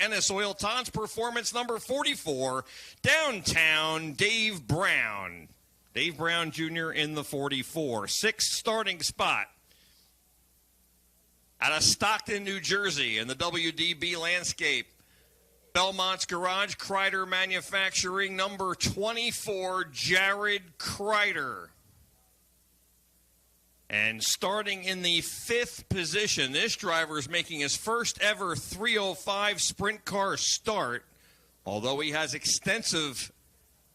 Ennis Oil Tons Performance number 44, downtown Dave Brown. Dave Brown Jr. in the 44. Sixth starting spot out of Stockton, New Jersey in the WDB landscape. Belmont's Garage, Kreider Manufacturing, number 24, Jared Kreider. And starting in the fifth position, this driver is making his first ever 305 sprint car start, although he has extensive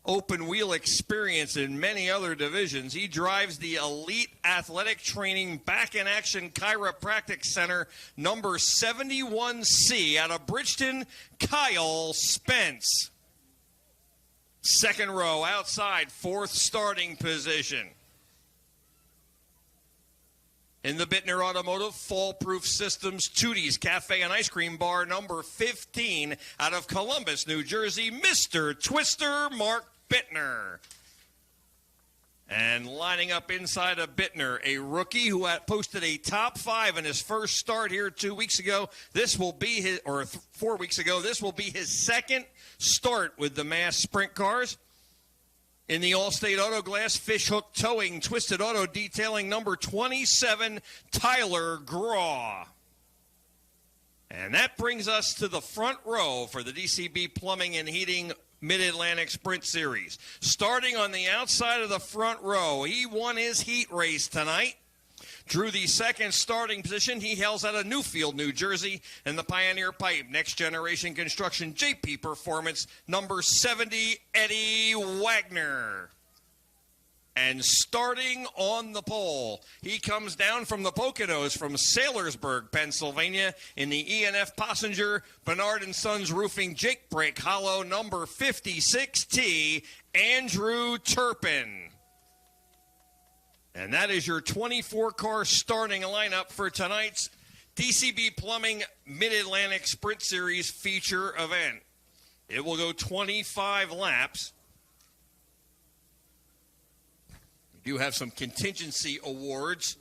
open wheel experience in many other divisions. He drives the Elite Athletic Training Back in Action Chiropractic Center, number 71C, out of Bridgeton, Kyle Spence. Second row outside, fourth starting position. In the Bittner Automotive, Fall-Proof Systems, Tootie's Cafe and Ice Cream Bar, number 15, out of Columbus, New Jersey, Mr. Twister, Mark Bittner. And lining up inside of Bittner, a rookie who had posted a top 5 in his first start here 2 weeks ago. This will be his, or 4 weeks ago, this will be his second start with the Mass Sprint Cars. In the Allstate Auto Glass, Fishhook Towing, Twisted Auto Detailing, number 27, Tyler Graw. And that brings us to the front row for the DCB Plumbing and Heating Mid-Atlantic Sprint Series. Starting on the outside of the front row, he won his heat race tonight. Drew the second starting position. He hails out of Newfield, New Jersey, in the Pioneer Pipe Next Generation Construction JP Performance, number 70, Eddie Wagner. And starting on the pole, he comes down from the Poconos from Saylorsburg, Pennsylvania, in the ENF Passenger Bernard & Sons Roofing Jake Brake Hollow, number 56T, Andrew Turpin. And that is your 24-car starting lineup for tonight's DCB Plumbing Mid-Atlantic Sprint Series feature event. It will go 25 laps. We do have some contingency awards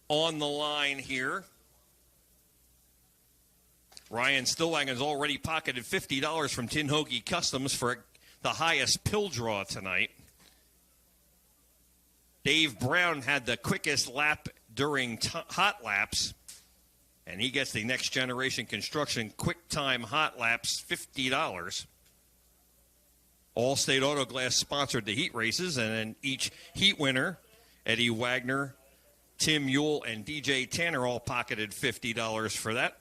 on the line here. Ryan Stillwagon's already pocketed $50 from Tin Hoagie Customs for the highest pill draw tonight. Dave Brown had the quickest lap during hot laps, and he gets the Next Generation Construction Quick Time Hot Laps $50. Allstate Auto Glass sponsored the heat races, and then each heat winner, Eddie Wagner, Tim Yule, and DJ Tanner all pocketed $50 for that.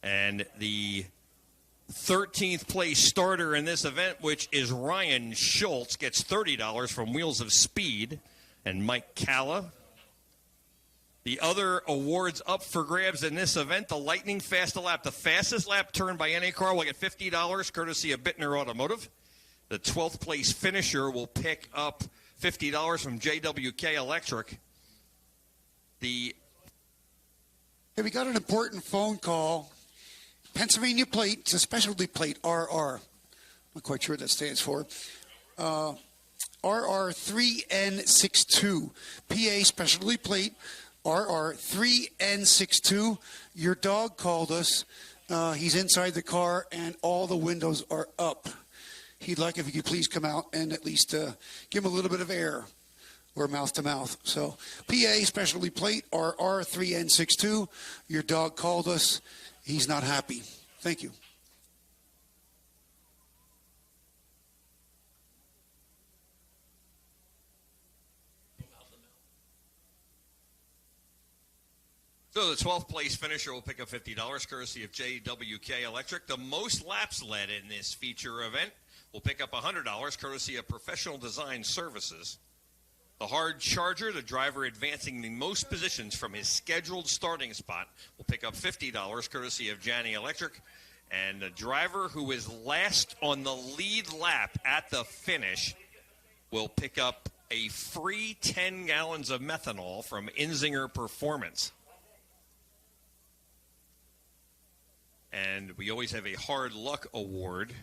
And the 13th place starter in this event, which is Ryan Schultz, gets $30 from Wheels of Speed and Mike Calla. The other awards up for grabs in this event, the Lightning Fast Lap. The fastest lap turned by any car will get $50, courtesy of Bittner Automotive. The 12th place finisher will pick up $50 from JWK Electric. Hey, we got an important phone call. Pennsylvania plate, it's a specialty plate, RR. I'm not quite sure what that stands for. RR3N62. PA specialty plate, RR3N62. Your dog called us. He's inside the car, and all the windows are up. He'd like if you could please come out and at least give him a little bit of air or mouth to mouth. So, PA specialty plate, RR3N62. Your dog called us. He's not happy. Thank you. So the 12th place finisher will pick up $50, courtesy of JWK Electric. The most laps led in this feature event will pick up $100, courtesy of Professional Design Services. The hard charger, the driver advancing the most positions from his scheduled starting spot, will pick up $50, courtesy of Janney Electric. And the driver who is last on the lead lap at the finish will pick up a free 10 gallons of methanol from Inzinger Performance. And we always have a hard luck award.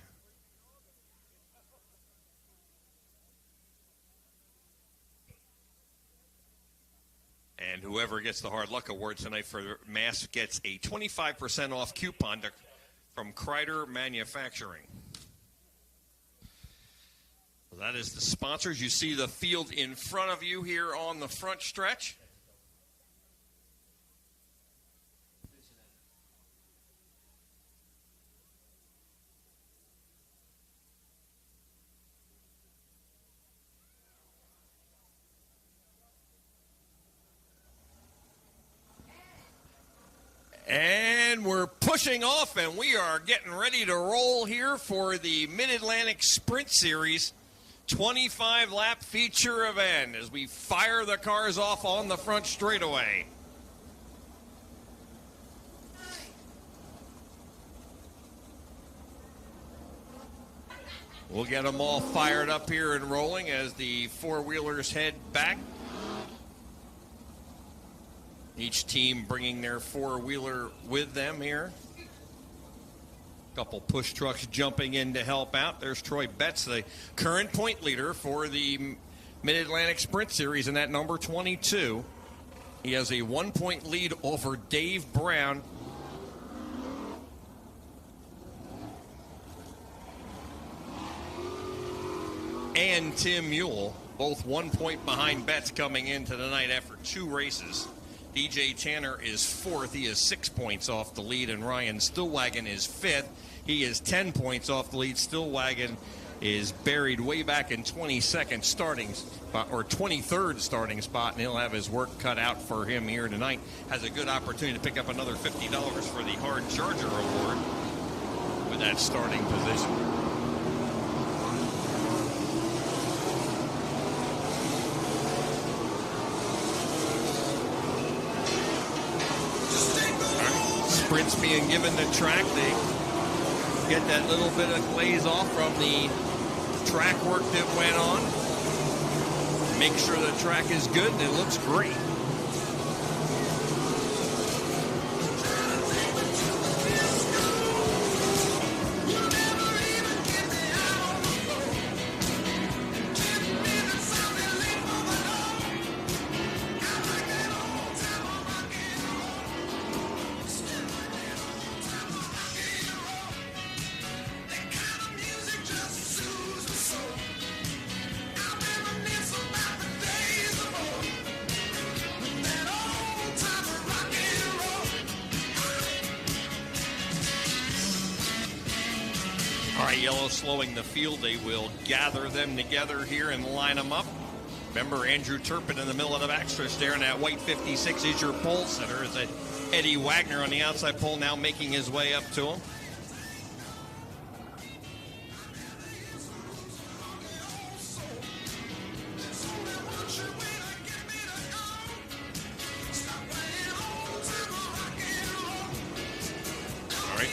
And whoever gets the hard luck award tonight for Mass gets a 25% off coupon from Kreider Manufacturing. That is the sponsors. You see the field in front of you here on the front stretch. And we're pushing off, and we are getting ready to roll here for the Mid-Atlantic Sprint Series 25-lap feature event as we fire the cars off on the front straightaway. We'll get them all fired up here and rolling as the four-wheelers head back. Each team bringing their four-wheeler with them here. Couple push trucks jumping in to help out. There's Troy Betts, the current point leader for the Mid-Atlantic Sprint Series in that number 22. He has a 1-point lead over Dave Brown. And Tim Mule, both 1 point behind Betts coming into the night after 2 races. DJ Tanner is 4th. He is 6 points off the lead, and Ryan Stillwagon is 5th. He is 10 points off the lead. Stillwagon is buried way back in 22nd starting spot, or 23rd starting spot, and he'll have his work cut out for him here tonight. Has a good opportunity to pick up another $50 for the Hard Charger Award with that starting position. Sprints being given to track. They get that little bit of glaze off from the track work that went on. Make sure the track is good, and it looks great. Yellow slowing the field. They will gather them together here and line them up. Remember, Andrew Turpin in the middle of the backstretch there, and that white 56 is your pole setter. Is that Eddie Wagner on the outside pole now making his way up to him.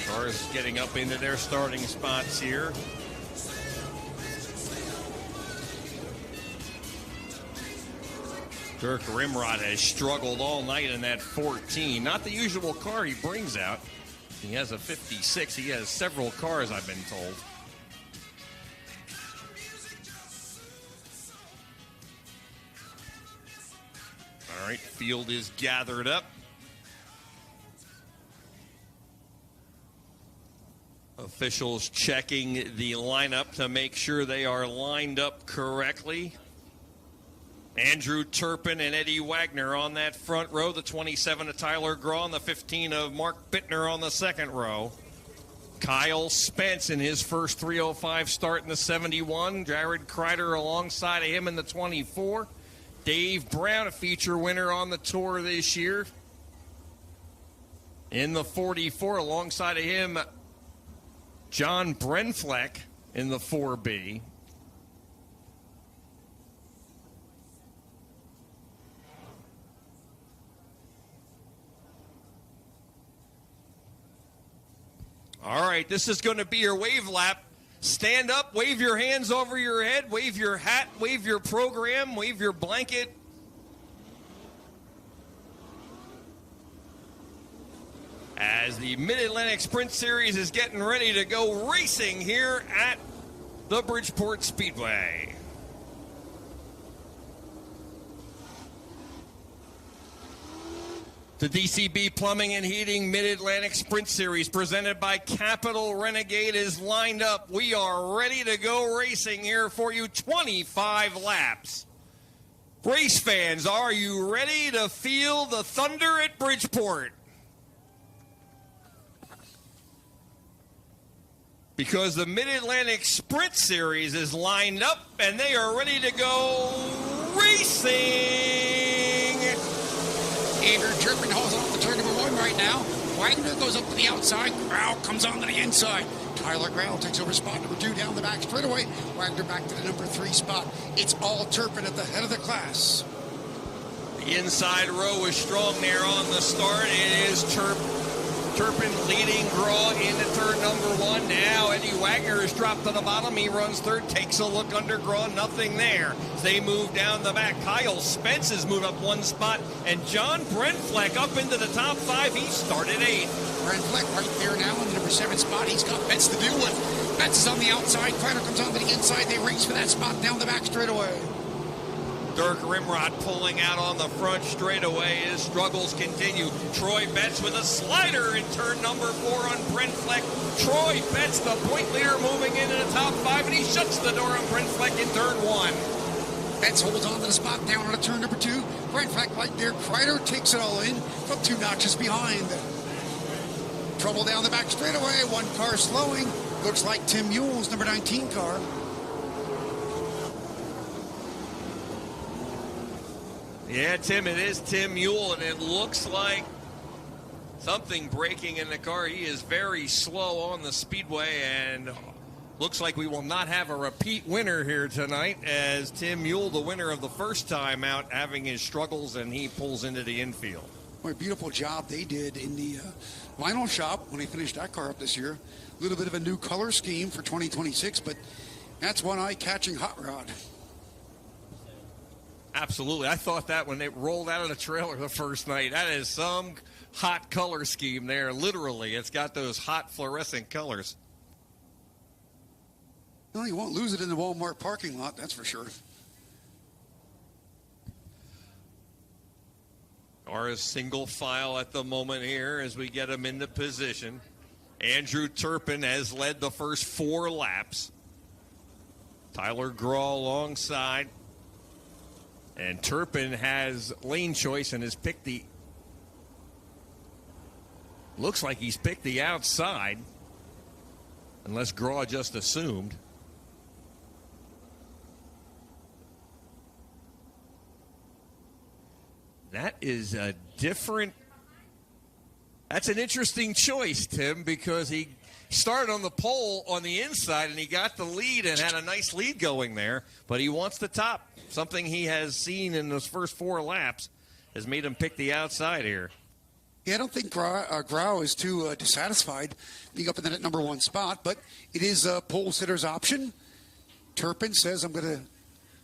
Cars getting up into their starting spots here. Dirk Rimrod has struggled all night in that 14. Not the usual car he brings out. He has a 56. He has several cars, I've been told. All right, field is gathered up. Officials checking the lineup to make sure they are lined up correctly. Andrew Turpin and Eddie Wagner on that front row. The 27 of Tyler Graw and the 15 of Mark Bittner on the second row. Kyle Spence in his first 305 start in the 71. Jared Kreider alongside of him in the 24. Dave Brown, a feature winner on the tour this year, in the 44. Alongside of him, John Brenfleck in the 4B. All right, this is going to be your wave lap. Stand up, wave your hands over your head, wave your hat, wave your program, wave your blanket. As the Mid-Atlantic Sprint Series is getting ready to go racing here at the Bridgeport Speedway. The DCB Plumbing and Heating Mid-Atlantic Sprint Series presented by Capital Renegade is lined up. We are ready to go racing here for you. 25 laps. Race fans, are you ready to feel the thunder at Bridgeport? Because the Mid-Atlantic Sprint Series is lined up and they are ready to go racing. Andrew Turpin hauls off the turn number 1 right now. Wagner goes up to the outside. Grau comes on to the inside. Tyler Grau takes over spot number 2 down the back straightaway. Wagner back to the number 3 spot. It's all Turpin at the head of the class. The inside row is strong there on the start. It is Turpin leading Grau into turn number 1. Now Eddie Wagner is dropped to the bottom. He runs third, takes a look under Grau, nothing there. As they move down the back, Kyle Spence has moved up 1 spot, and John Brentfleck up into the top 5. He started 8th. Brentfleck right there now in the number 7 spot. He's got Betts to deal with. Betts is on the outside. Kreider comes on to the inside. They race for that spot down the back straightaway. Dirk Rimrod pulling out on the front straightaway. His struggles continue. Troy Betts with a slider in turn number 4 on Brentfleck. Troy Betts, the point leader, moving into the top 5, and he shuts the door on Brentfleck in turn 1. Betts holds on to the spot down on turn number 2. Brentfleck right there. Kreider takes it all in from 2 notches behind. Trouble down the back straightaway. 1 car slowing. Looks like Tim Mule's number 19 car. Yeah, Tim, it is Tim Mule, and it looks like something breaking in the car. He is very slow on the speedway, and looks like we will not have a repeat winner here tonight, as Tim Mule, the winner of the first time out, having his struggles, and he pulls into the infield. What a beautiful job they did in the vinyl shop when they finished that car up this year. A little bit of a new color scheme for 2026, but that's one eye-catching hot rod. Absolutely. I thought that when it rolled out of the trailer the first night. That is some hot color scheme there. Literally, it's got those hot fluorescent colors. Well, you won't lose it in the Walmart parking lot, that's for sure. Our single file at the moment here as we get him into position. Andrew Turpin has led the first 4 laps. Tyler Grau alongside. And Turpin has lane choice and has picked the... Looks like he's picked the outside. Unless Grau just assumed. That is a different... That's an interesting choice, Tim, because he started on the pole on the inside and he got the lead and had a nice lead going there. But he wants the top. Something he has seen in those first 4 laps has made him pick the outside here. Yeah, I don't think Grau is too dissatisfied being up in that number 1 spot, but it is a pole sitter's option. Turpin says, I'm going to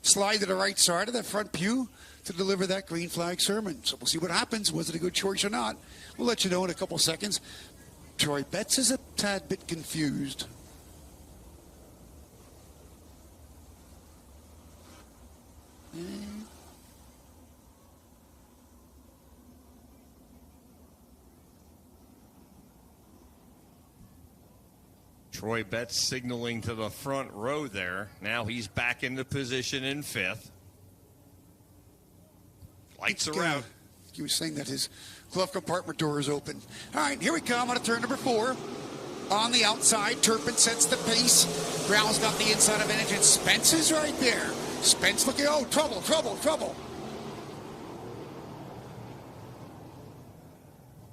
slide to the right side of that front pew to deliver that green flag sermon. So we'll see what happens. Was it a good choice or not? We'll let you know in a couple seconds. Troy Betts is a tad bit confused. Troy Betts signaling to the front row there. Now he's back into position in 5th. Lights are out. He was saying that his glove compartment door is open. All right, here we come on a turn number 4. On the outside, Turpin sets the pace. Grau's got the inside advantage, and Spence is right there. Spence looking, oh, trouble, trouble, trouble.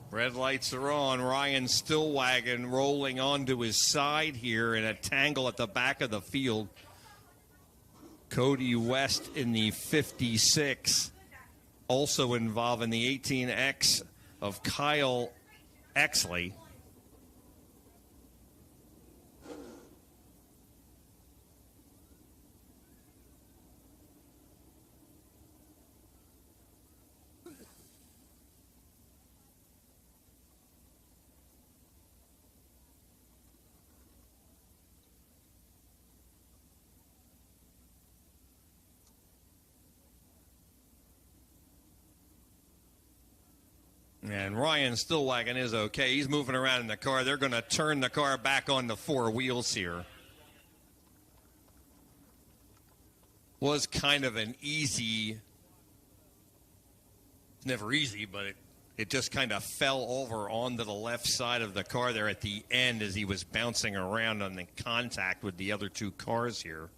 Red lights are on. Ryan Stillwagon rolling onto his side here in a tangle at the back of the field. Cody West in the 56, also involved in the 18X of Kyle Exley. And Ryan Stillwagon is okay. He's moving around in the car. They're going to turn the car back on the four wheels here. Was kind of an easy, never easy, but it just kind of fell over onto the left side of the car there at the end as he was bouncing around on the contact with the other two cars here.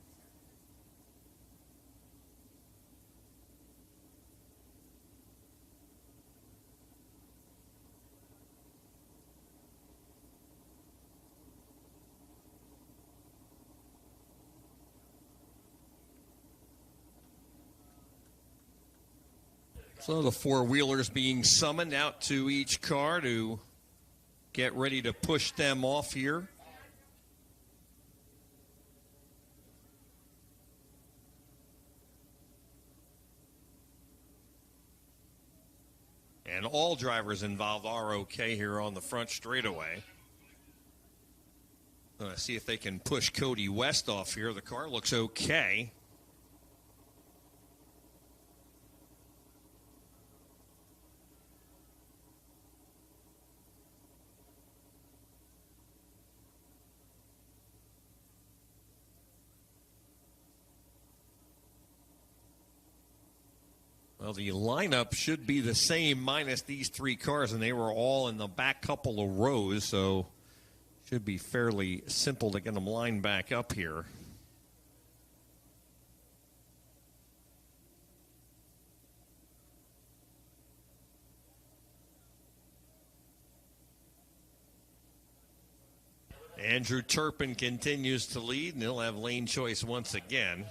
So the four-wheelers being summoned out to each car to get ready to push them off here. And all drivers involved are okay here on the front straightaway. Let's see if they can push Cody West off here. The car looks okay. Well, the lineup should be the same minus these three cars, and they were all in the back couple of rows, so should be fairly simple to get them lined back up here. Andrew Turpin continues to lead, and he'll have lane choice once again.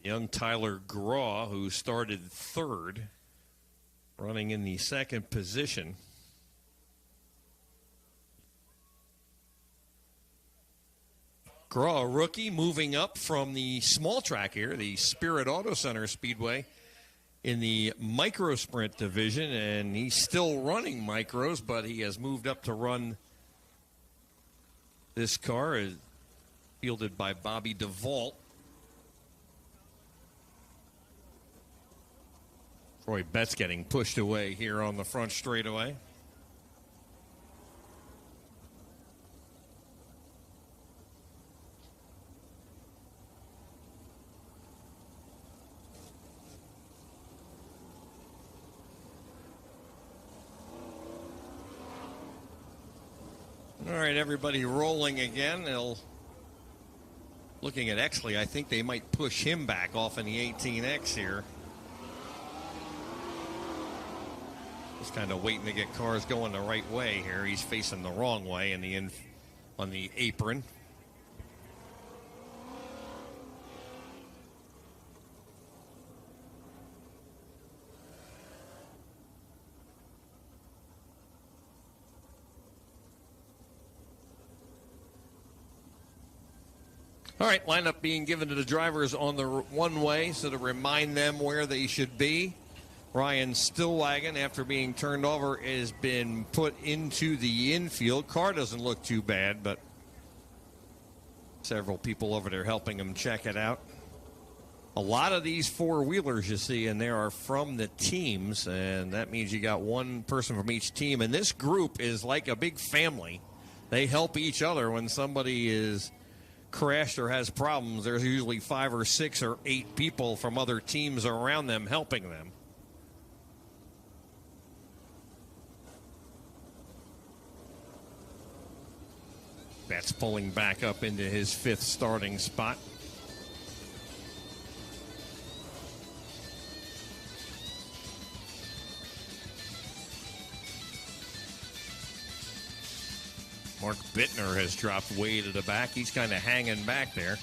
Young Tyler Graw, who started third, running in the second position. Graw, a rookie, moving up from the small track here, the Spirit Auto Center Speedway, in the micro sprint division, and he's still running micros, but he has moved up to run this car, fielded by Bobby DeVault. Troy Betts getting pushed away here on the front straightaway. All right, everybody rolling again. Looking at Exley, I think they might push him back off in the 18X here. Just kind of waiting to get cars going the right way here. He's facing the wrong way on the apron. All right, lineup being given to the drivers on the one way, so to remind them where they should be. Ryan Stillwagon, after being turned over, has been put into the infield. Car doesn't look too bad, but several people over there helping him check it out. A lot of these four-wheelers you see in there are from the teams, and that means you got one person from each team. And this group is like a big family. They help each other when somebody is crashed or has problems. There's usually 5 or 6 or 8 people from other teams around them helping them. Betts pulling back up into his 5th starting spot. Mark Bittner has dropped way to the back. He's kind of hanging back there.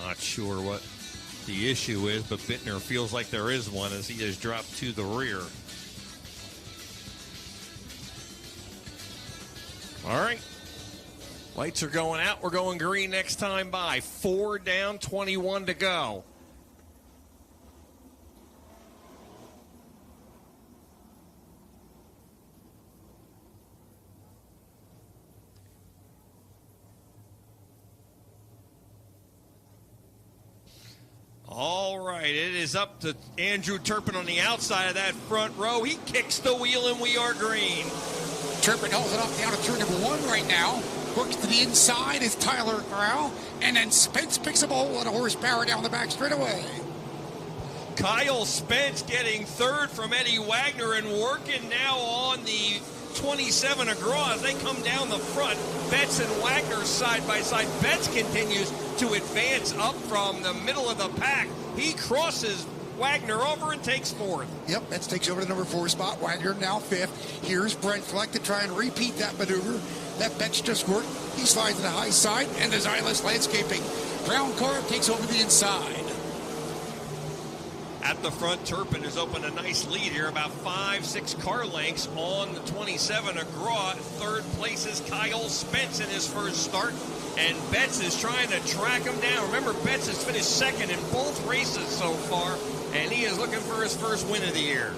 Not sure what the issue is, but Bittner feels like there is one as he has dropped to the rear. All right. Lights are going out. We're going green next time by. 4 down, 21 to go. All right, it is up to Andrew Turpin on the outside of that front row. He kicks the wheel, and we are green. Turpin holds it off down to turn number 1 right now. Works to the inside is Tyler Grau. And then Spence picks up a whole lot of horsepower down the back straightaway. Kyle Spence getting third from Eddie Wagner and working now on the 27 of Graw as they come down the front. Betts and Wagner side by side. Betts continues to advance up from the middle of the pack. He crosses Wagner over and takes fourth. Yep, Betts takes over the number 4 spot. Wagner now 5th. Here's Brent Fleck to try and repeat that maneuver that Betts just worked. He slides to the high side, and there's Eyeless Landscaping. Brown car takes over the inside. At the front, Turpin has opened a nice lead here, about 5-6 car lengths on the 27 of Graw. Third place is Kyle Spence in his first start, and Betts is trying to track him down. Remember, Betts has finished second in both races so far, and he is looking for his first win of the year.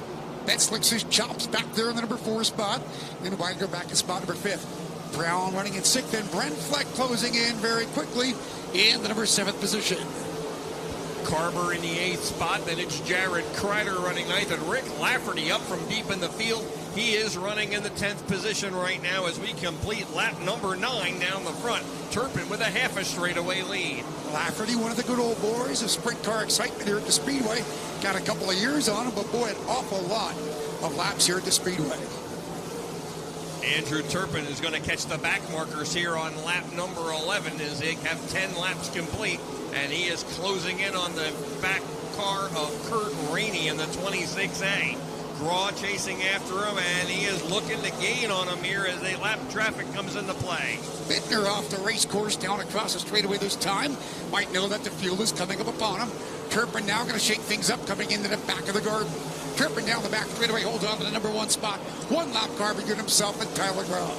Betts licks his chops back there in the number 4 spot, and Wagner back to spot number 5th. Brown running in 6th, and Brent Fleck closing in very quickly in the number 7th position. Carver in the 8th spot. Then it's Jared Kreider running 9th, and Rick Lafferty up from deep in the field. He is running in the 10th position right now as we complete lap number 9 down the front. Turpin with a half a straightaway lead. Lafferty, one of the good old boys of sprint car excitement here at the Speedway. Got a couple of years on him, but boy, an awful lot of laps here at the Speedway. Andrew Turpin is going to catch the back markers here on lap number 11 as they have 10 laps complete, and he is closing in on the back car of Kurt Rainey in the 26A. Graw chasing after him, and he is looking to gain on him here as a lap traffic comes into play. Bittner off the race course down across the straightaway this time. Might know that the field is coming up upon him. Turpin now going to shake things up coming into the back of the garden. Turpin down the back straightaway, holds on to the number 1 spot. One lap car between himself and Tyler Grau.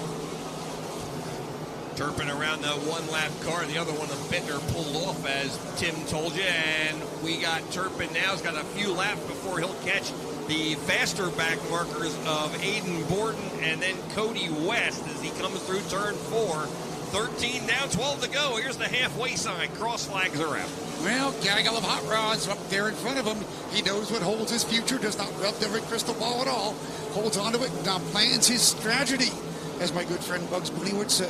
Turpin around the one lap car, the other one of Bittner pulled off, as Tim told you, and we got Turpin now. He's got a few laps before he'll catch the faster back markers of Aiden Borden and then Cody West as he comes through turn 4. 13 down, 12 to go. Here's the halfway sign. Cross flags are out. Well, gaggle of hot rods up there in front of him. He knows what holds his future, does not rub every crystal ball at all. Holds on to it, now plans his tragedy, as my good friend Bugs Bunny would say.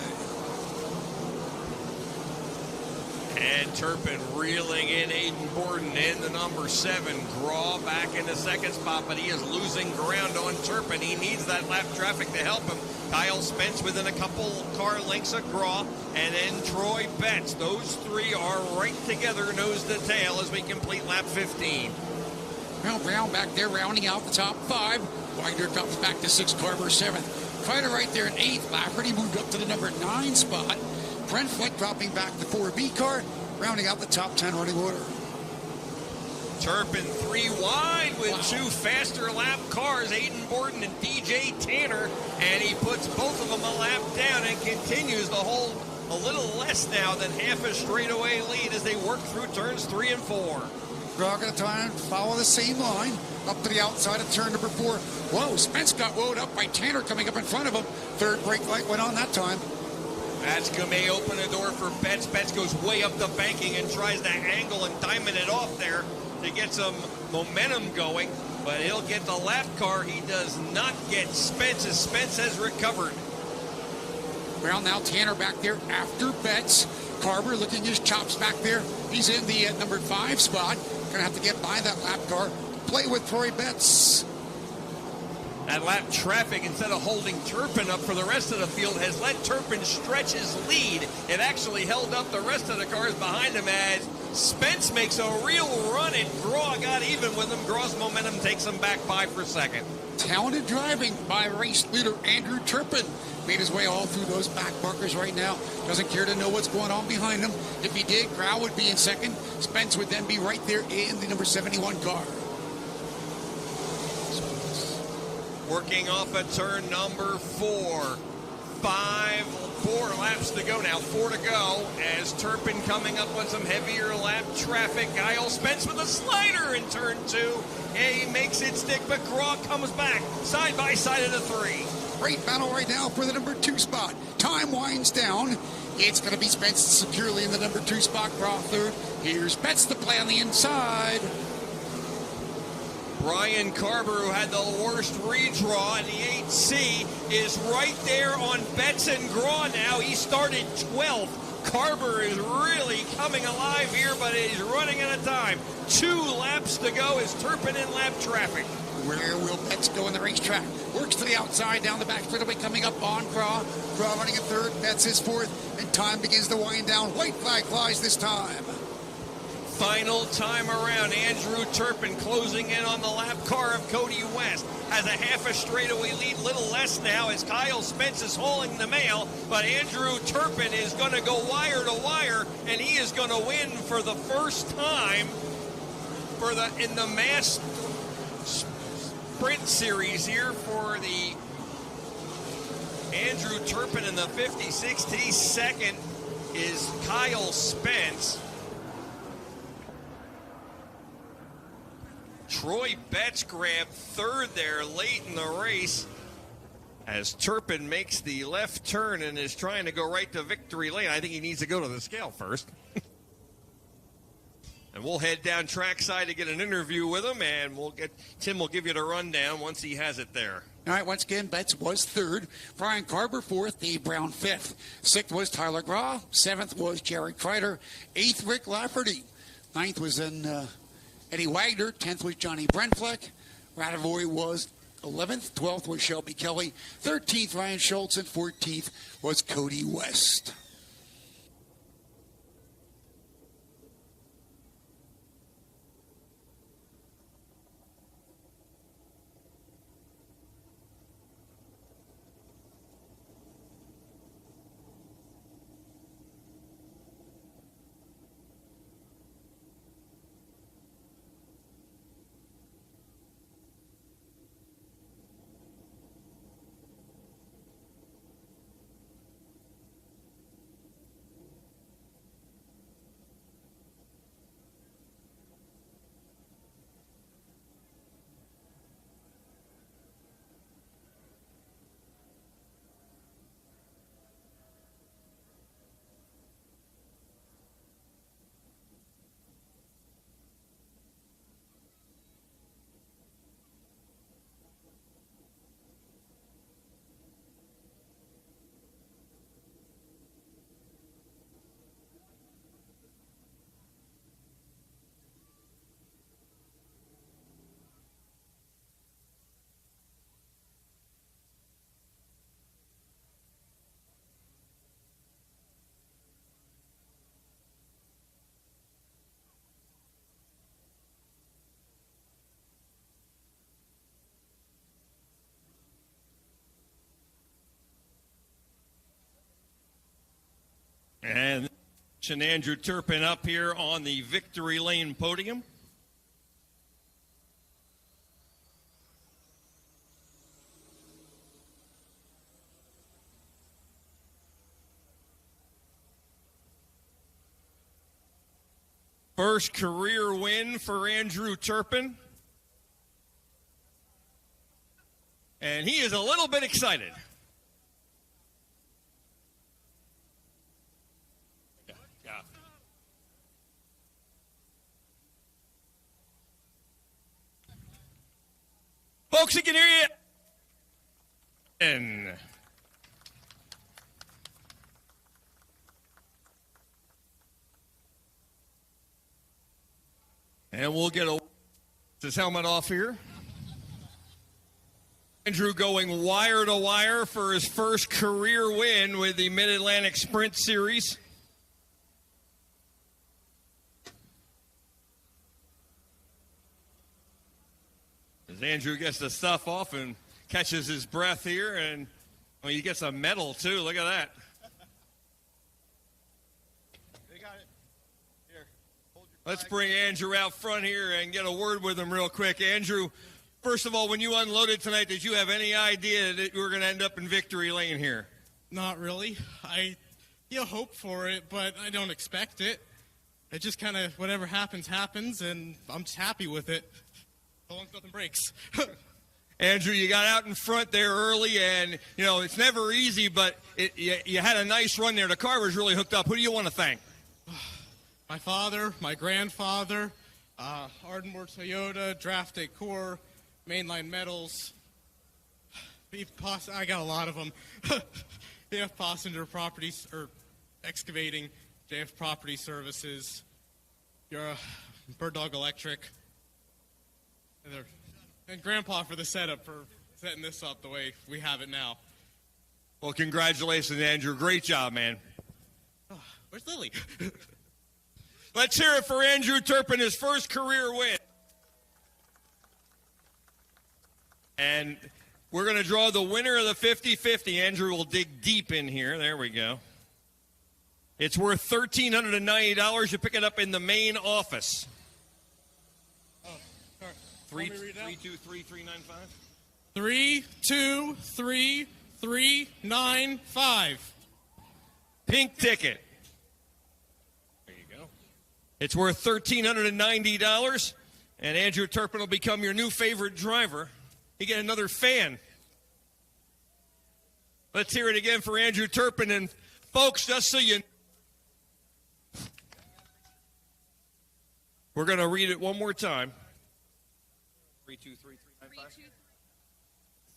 And Turpin reeling in Aiden Borden in the number 7. Graw back in the second spot, but he is losing ground on Turpin. He needs that lap traffic to help him. Kyle Spence within a couple car lengths of Graw, and then Troy Betts. Those three are right together, nose to tail, as we complete lap 15. Well, Brown back there rounding out the top 5. Wagner comes back to 6, Carver 7th. Kreider right there in 8th. Lafferty moved up to the number 9 spot. Brent Fleck dropping back the 4B car, rounding out the top 10 running order. Turpin 3 wide with 2 faster lap cars, Aiden Borden and DJ Tanner, and he puts both of them a lap down and continues to hold a little less now than half a straightaway lead as they work through turns 3 and 4. Graw going to try and follow the same line up to the outside of turn number 4. Whoa, Spence got woed up by Tanner coming up in front of him. Third brake light went on that time. That's may open the door for Betts. Betts goes way up the banking and tries to angle and diamond it off there to get some momentum going, but he'll get the lap car. He does not get Spence, as Spence has recovered. Well, now Tanner back there after Betts. Carver licking his chops back there. He's in the number 5 spot. Gonna have to get by that lap car. Play with Troy Betts. That lap traffic, instead of holding Turpin up for the rest of the field, has let Turpin stretch his lead. It actually held up the rest of the cars behind him as Spence makes a real run, and Graw got even with him. Graw's momentum takes him back by for second. Talented driving by race leader Andrew Turpin. Made his way all through those back markers right now. Doesn't care to know what's going on behind him. If he did, Grau would be in second. Spence would then be right there in the number 71 car. Working off at turn number 4. 4 laps to go now, 4 to go, as Turpin coming up on some heavier lap traffic. Kyle Spence with a slider in turn 2. He makes it stick, but Graw comes back side by side of the 3. Great battle right now for the number 2 spot. Time winds down. It's going to be Spence securely in the number 2 spot. Gras third. Here's Betts to play on the inside. Brian Carver, who had the worst redraw in the 8C, is right there on Betts and Gras now. He started 12th. Carver is really coming alive here, but he's running out of time. 2 laps to go as Turpin in lap traffic. Where will Betts go in the racetrack? Works to the outside, down the back straightaway, coming up on Gras. Gras running in third, Betts is fourth, and time begins to wind down. White flag flies this time. Final time around, Andrew Turpin closing in on the lap car of Cody West. Has a half a straightaway lead, little less now as Kyle Spence is hauling the mail, but Andrew Turpin is going to go wire to wire, and he is going to win for the first time in the Mass Sprint Series here for the Andrew Turpin in the 56th. He's second is Kyle Spence. Troy Betts grabbed third there late in the race as Turpin makes the left turn and is trying to go right to victory lane. I think he needs to go to the scale first. And we'll head down trackside to get an interview with him, and Tim will give you the rundown once he has it there. All right, once again, Betts was third. Brian Carver fourth, Dave Brown fifth. Sixth was Tyler Gras. Seventh was Jerry Kreider. Eighth, Rick Lafferty. Ninth was Eddie Wagner. 10th was Johnny Brentfleck. Radavoy was 11th. 12th was Shelby Kelly. 13th, Ryan Schultz. And 14th was Cody West. And Andrew Turpin up here on the victory lane podium. First career win for Andrew Turpin. And he is a little bit excited. Folks, you can hear you. And we'll get his helmet off here. Andrew going wire to wire for his first career win with the Mid-Atlantic Sprint Series. As Andrew gets the stuff off and catches his breath here, and he gets a medal too. Look at that. They got it. Here, hold your Let's flag. bring Andrew out front here and get a word with him real quick. Andrew, first of all, when you unloaded tonight, did you have any idea that you were going to end up in victory lane here? Not really. I hope for it, but I don't expect it. It just kind of, whatever happens, happens, and I'm just happy with it. As long as nothing breaks. Andrew, you got out in front there early, and, you know, it's never easy, but you had a nice run there. The car was really hooked up. Who do you want to thank? My father, my grandfather, Ardmore Toyota, Draft Decor, Mainline Metals. I got a lot of them. BF Passenger Properties, or Excavating, JF Property Services, your Bird Dog Electric, and Grandpa for the setup, for setting this up the way we have it now. Well, congratulations, Andrew. Great job, man. Oh, where's Lily? Let's hear it for Andrew Turpin, his first career win. And we're going to draw the winner of the 50-50. Andrew will dig deep in here. There we go. It's worth $1,390. You pick it up in the main office. Oh, sorry. 323-395. 323-395. Pink ticket. There you go. It's worth $1,390, and Andrew Turpin will become your new favorite driver. You get another fan. Let's hear it again for Andrew Turpin. And folks, just so you know, we're going to read it one more time.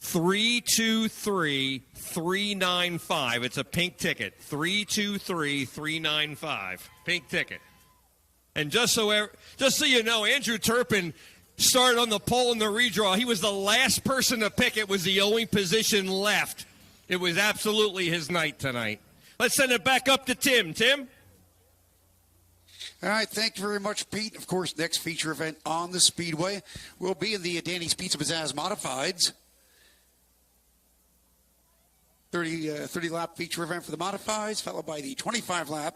323-395. It's a pink ticket. 323-395. Pink ticket. And just so you know, Andrew Turpin started on the pole in the redraw. He was the last person to pick. It was the only position left. It was absolutely his night tonight. Let's send it back up to Tim. Tim? All right, thank you very much, Pete. Of course, next feature event on the Speedway will be in the Danny's Pizzazz Modifieds. 30-lap feature event for the Modifieds, followed by the 25-lap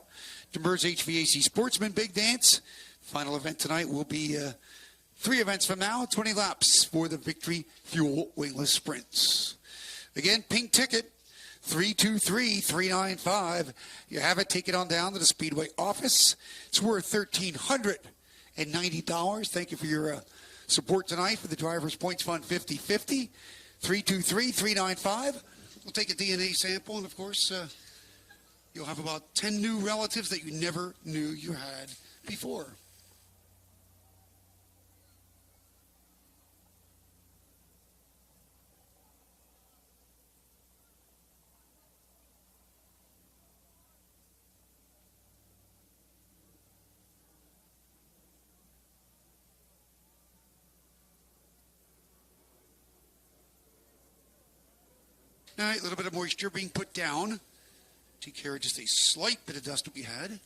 Demers HVAC Sportsman Big Dance. Final event tonight will be 3 events from now, 20 laps for the Victory Fuel Wingless Sprints. Again, pink ticket, 323-395. You have it. Take it on down to the Speedway office. It's worth $1,390. Thank you for your support tonight for the Drivers Points Fund 50-50. 323-395. We'll take a DNA sample, and, of course, you'll have about 10 new relatives that you never knew you had before. All right, a little bit of moisture being put down. Take care of just a slight bit of dust that we had.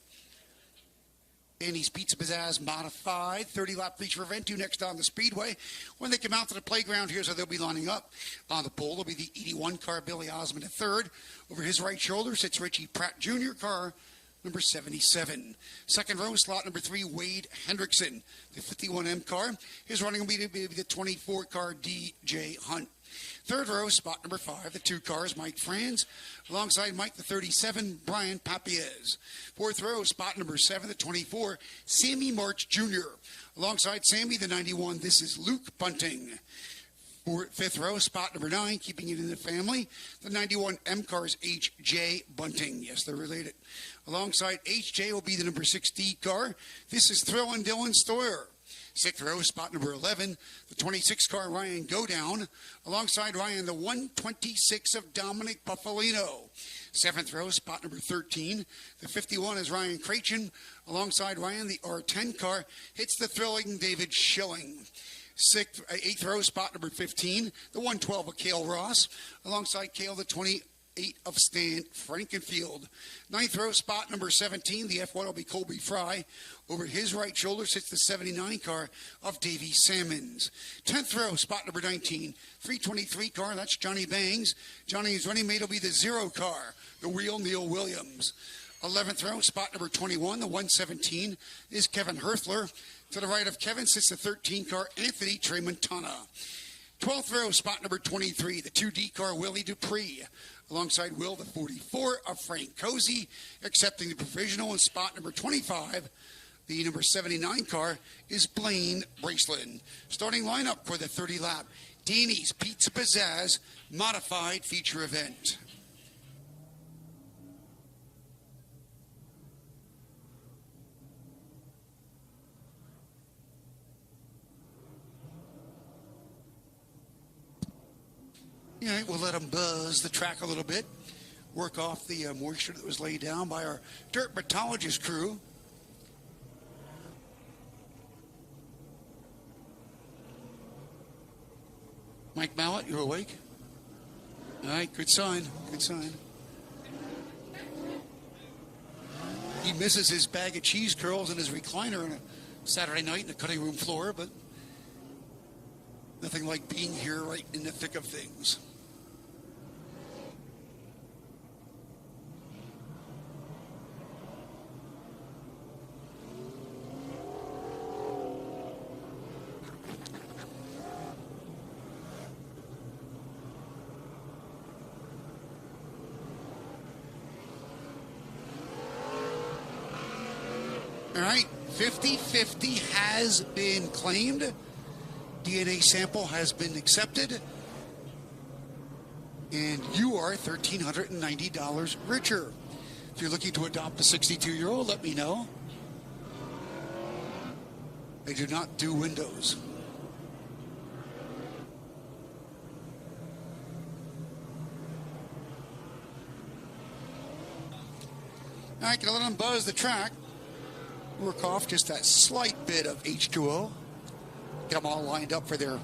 Danny's Pizzazz Modified 30-lap feature event due next on the Speedway. When they come out to the playground, here's how they'll be lining up. On the pole, there'll be the 81 car, Billy Osmond III. Over his right shoulder sits Richie Pratt Jr. car, number 77. Second row, slot number 3, Wade Hendrickson, the 51M car. His running will be the 24 car, DJ Hunt. Third row, spot number 5, the 2 cars, Mike Franz. Alongside Mike, the 37, Brian Papiez. Fourth row, spot number 7, the 24, Sammy March Jr. Alongside Sammy, the 91, this is Luke Bunting. Fifth row, spot number 9, keeping it in the family, the 91 M cars, H.J. Bunting. Yes, they're related. Alongside H.J. will be the number 6D car. This is Thrill and Dylan Stoyer. Sixth row, spot number 11, the 26 car, Ryan Godown. Alongside Ryan, the 126 of Dominic Buffalino. Seventh row, spot number 13, the 51 is Ryan Krachin. Alongside Ryan, the R10 car hits the thrilling David Schilling. Eighth row, spot number 15, the 112 of Cale Ross. Alongside Cale, the 28 of Stan Frankenfield. Ninth row, spot number 17, the F1 will be Colby Fry. Over his right shoulder sits the 79 car of Davey Sammons. 10th row, spot number 19, 323 car, that's Johnny Bangs. Johnny's running mate will be the 0 car, the wheel Neil Williams. 11th row, spot number 21, the 117 is Kevin Herfler. To the right of Kevin sits the 13 car, Anthony Tramontana. 12th row, spot number 23, the 2D car, Willie Dupree. Alongside Will, the 44 of Frank Cozy. Accepting the provisional in spot number 25, the number 79 car is Blaine Braceland. Starting lineup for the 30-lap Danny's Pizza Pizzazz Modified Feature Event. All right, we'll let them buzz the track a little bit, work off the moisture that was laid down by our dermatologist crew. Mike Mallett, you're awake? All right, good sign, good sign. He misses his bag of cheese curls and his recliner on a Saturday night in the cutting room floor, but nothing like being here right in the thick of things. All right, 50-50 has been claimed. DNA sample has been accepted. And you are $1,390 richer. If you're looking to adopt a 62-year-old, let me know. I do not do windows. All right, gonna let them buzz the track. Work off just that slight bit of H2O. Get them all lined up for their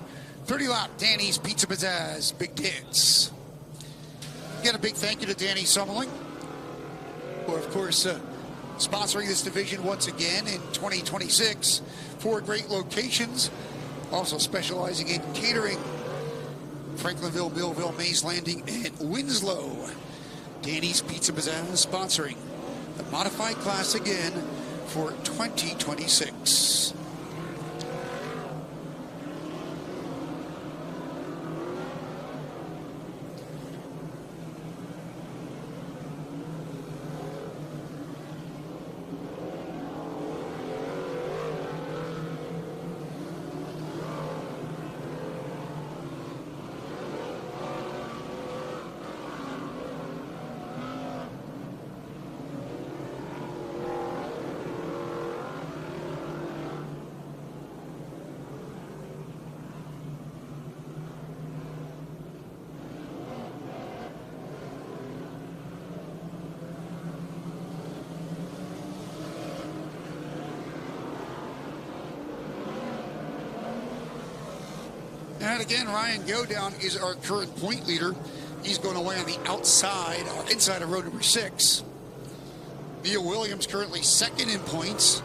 30-lap Danny's Pizza Pizzazz Big Dance. Again, a big thank you to Danny Summerling, who, of course, sponsoring this division once again in 2026. 4 great locations, also specializing in catering. Franklinville, Millville, Mays Landing, and Winslow. Danny's Pizza Pizzazz sponsoring the modified class again for 2026. And again, Ryan Godown is our current point leader. He's going away on the outside, inside of row number 6. Neil Williams currently second in points.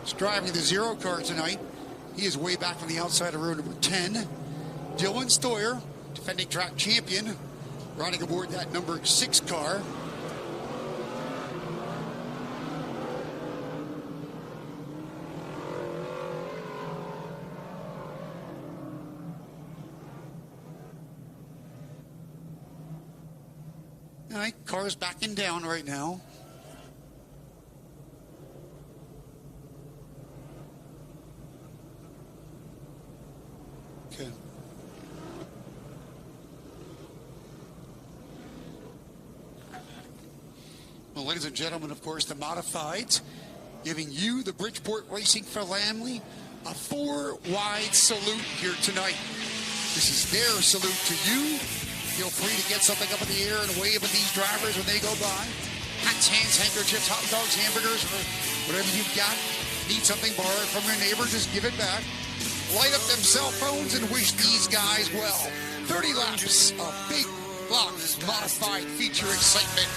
He's driving the 0 car tonight. He is way back on the outside of row number 10. Dylan Stoyer, defending track champion, riding aboard that number 6 car. All right, car's backing down right now. Okay. Well, ladies and gentlemen, of course, the modifieds, giving you, the Bridgeport Racing for Lamley, a 4-wide salute here tonight. This is their salute to you. Feel free to get something up in the air and wave at these drivers when they go by. Hats, hands, handkerchiefs, hot dogs, hamburgers, or whatever you've got. Need something borrowed from your neighbor, just give it back. Light up them cell phones and wish these guys well. 30 laps of big block modified feature excitement.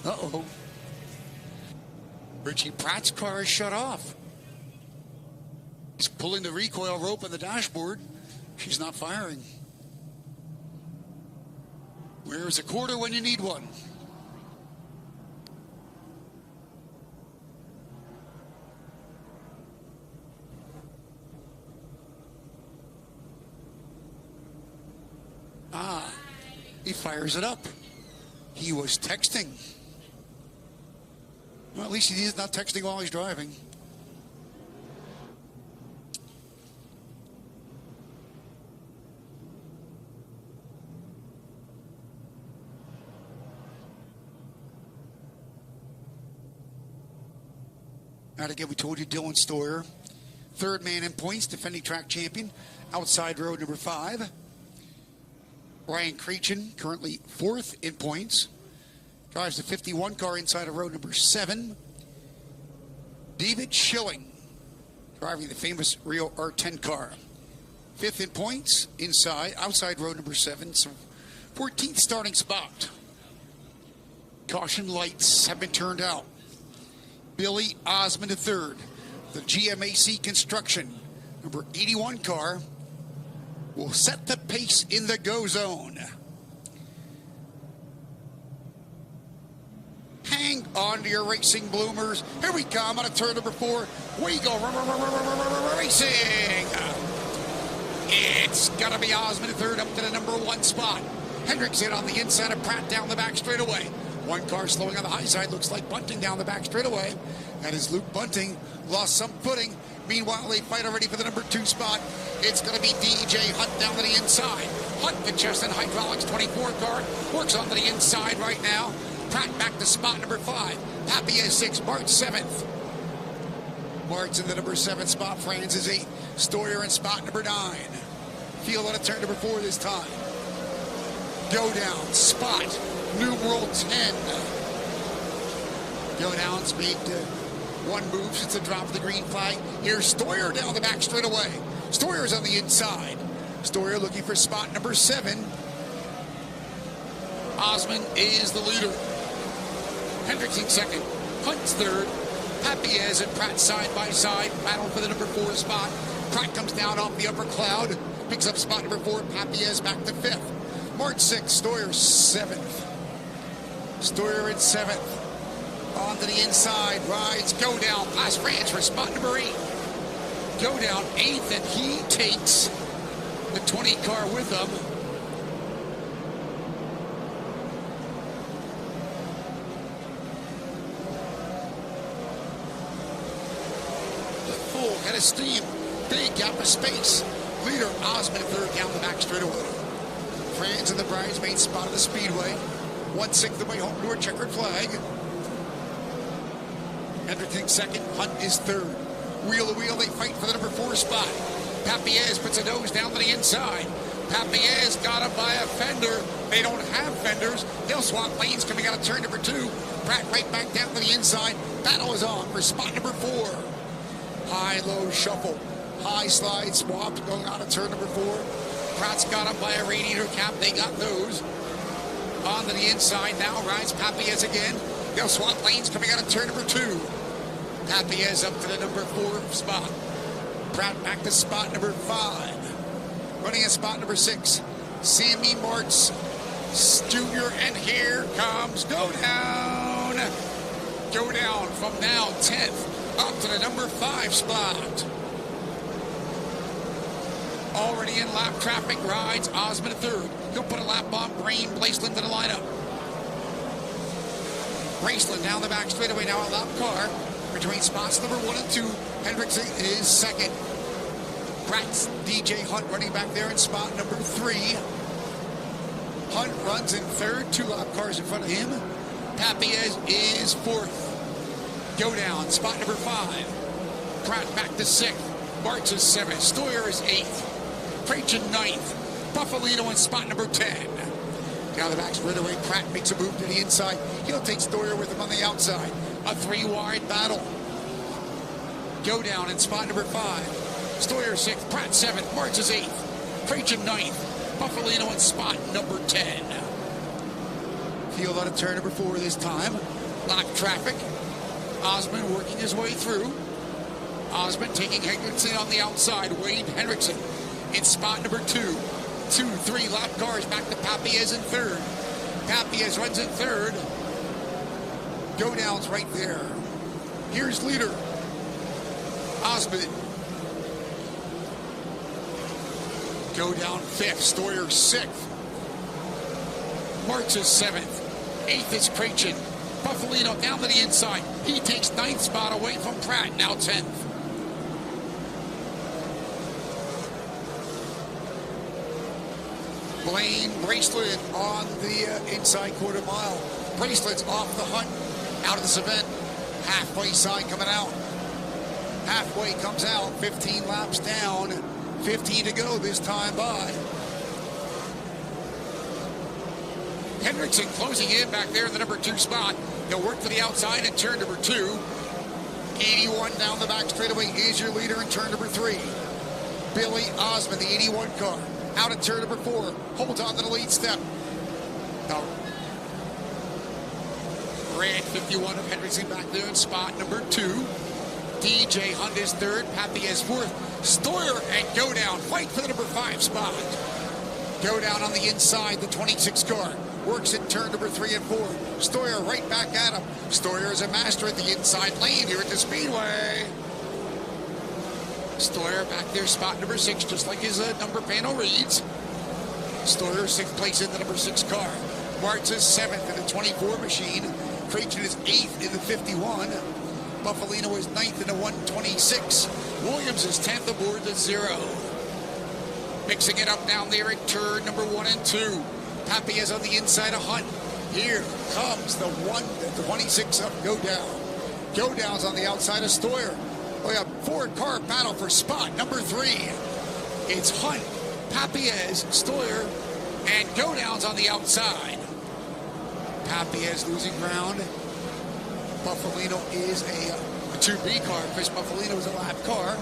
Uh-oh. Richie Pratt's car is shut off. He's pulling the recoil rope on the dashboard. She's not firing. Where's a quarter when you need one? He fires it up. He was texting. Well, at least he's not texting while he's driving. All right, again, we told you Dylan Stoyer, third man in points, defending track champion, outside road number 5. Ryan Creechin, currently 4th in points, drives the 51 car inside of road number 7. David Schilling, driving the famous Rio R10 car, 5th in points, outside road number 7, so 14th starting spot. Caution lights have been turned out. Billy Osmond III, the GMAC Construction, number 81 car, will set the pace in the go zone. Hang on to your racing bloomers. Here we come on a turn number 4. We go racing. It's got to be Osmond III up to the number 1 spot. Hendricks in on the inside of Pratt down the back straightaway. One car slowing on the high side, looks like Bunting down the back straightaway. That is Luke Bunting, lost some footing. Meanwhile, they fight already for the number 2 spot. It's going to be DJ Hunt down to the inside. Hunt, the Chestnut Hydraulics 24 car, works onto the inside right now. Pratt back to spot number 5. Happy is 6, March 7th. March in the number 7 spot. Franz is 8. Stoyer in spot number 9. Field on a turn number 4 this time. Go down, spot, numeral 10. Go down, speed one move since the drop of the green flag. Here's Stoyer down the back straightaway. Stoyer's on the inside. Stoyer looking for spot number 7. Osmond is the leader. Hendricks in second. Hunt's third. Papiez and Pratt side by side. Battle for the number 4 spot. Pratt comes down off the upper cloud. Picks up spot number 4. Papiez back to 5th. March 6th. Stoyer 7th. Stoyer in 7th. On to the inside. Rides. Go down. Past Franz for spot number 8. Go down 8th, and he takes the 20 car with him. Full head of steam. Big gap of space. Leader Osmond third down the back straightaway. Franz in the bridesmaid spot of the Speedway. 1/6 the way home to a checkered flag. Hendricks in second. Hunt is third. Wheel to wheel, they fight for the number 4 spot. Papiez puts a nose down to the inside. Papiez got him by a fender. They don't have fenders. They'll swap lanes coming out of turn number 2. Pratt right back down to the inside. Battle is on for spot number 4. High-low shuffle. High slide swap going out of turn number 4. Pratt's got him by a radiator cap. They got those. On to the inside now. Rides Papiez again. They'll swap lanes coming out of turn number 2. Papiez up to the number 4 spot. Pratt back to spot number 5. Running at spot number 6. Sammy Martz Jr. And here comes Go Down. Go Down from now 10th up to the number 5 spot. Already in lap traffic. Rides Osmond third. He'll put a lap on Brain Blaceland to the lineup. Braceland down the back straightaway now, a lap car. Between spots number 1 and 2, Hendricks is second. Pratt's DJ Hunt running back there in spot number 3. Hunt runs in third, 2 lap cars in front of him. Papiez is 4th. Go down, spot number 5. Pratt back to 6th. Martz is 7th. Stoyer is 8th. Creechin 9th. Buffalino in spot number 10. Down the back straightaway, Pratt makes a move to the inside. He'll take Stoyer with him on the outside. A 3-wide battle. Go down in spot number 5. Stoyer 6th, Pratt 7th, Martz is 8th. Creechin 9th, Buffalino in spot number 10. Field out of turn number 4 this time. Lock traffic. Osmond working his way through. Osmond taking Hendrickson on the outside. Wade Hendrickson in spot number 2. 2, 3 lap cars back to Papiez in third. Papiez runs in third. Go down's right there. Here's leader Osmond. Go down 5th. Stoyer 6th. Marks is 7th. 8th is Creighton. Buffalino down to the inside. He takes 9th spot away from Pratt, now 10th. Blaine Bracelet on the inside quarter mile. Bracelet's off the hunt, out of this event. Halfway sign coming out. Halfway comes out, 15 laps down, 15 to go this time by. Hendrickson closing in back there in the number 2 spot. He'll work to the outside in turn number 2. 81 down the back straightaway is your leader in turn number 3. Billy Osmond, the 81 car, out at turn number 4. Holds on to the lead step. Now, Red 51 of Hendrickson back there in spot number 2. DJ Hunt is 3rd. Pappy is 4th. Stoyer and Go Down fight for the number 5 spot. Go Down on the inside, the 26 car. Works in turn number 3 and 4. Stoyer right back at him. Stoyer is a master at the inside lane here at the Speedway. Stoyer back there, spot number 6, just like his number panel reads. Stoyer 6th place in the number 6 car. Martz is 7th in the 24 machine. Creighton is 8th in the 51. Buffalino is 9th in the 126. Williams is 10th aboard the 0. Mixing it up down there in turn number 1 and 2. Pappy is on the inside of Hunt. Here comes the 26 up, Go Down. Go Down's on the outside of Stoyer. We have 4-car battle for spot number 3. It's Hunt, Papiez, Stoyer, and Go Down's on the outside. Papiez losing ground. Buffalino is a 2B car. Chris Buffalino is a lap car.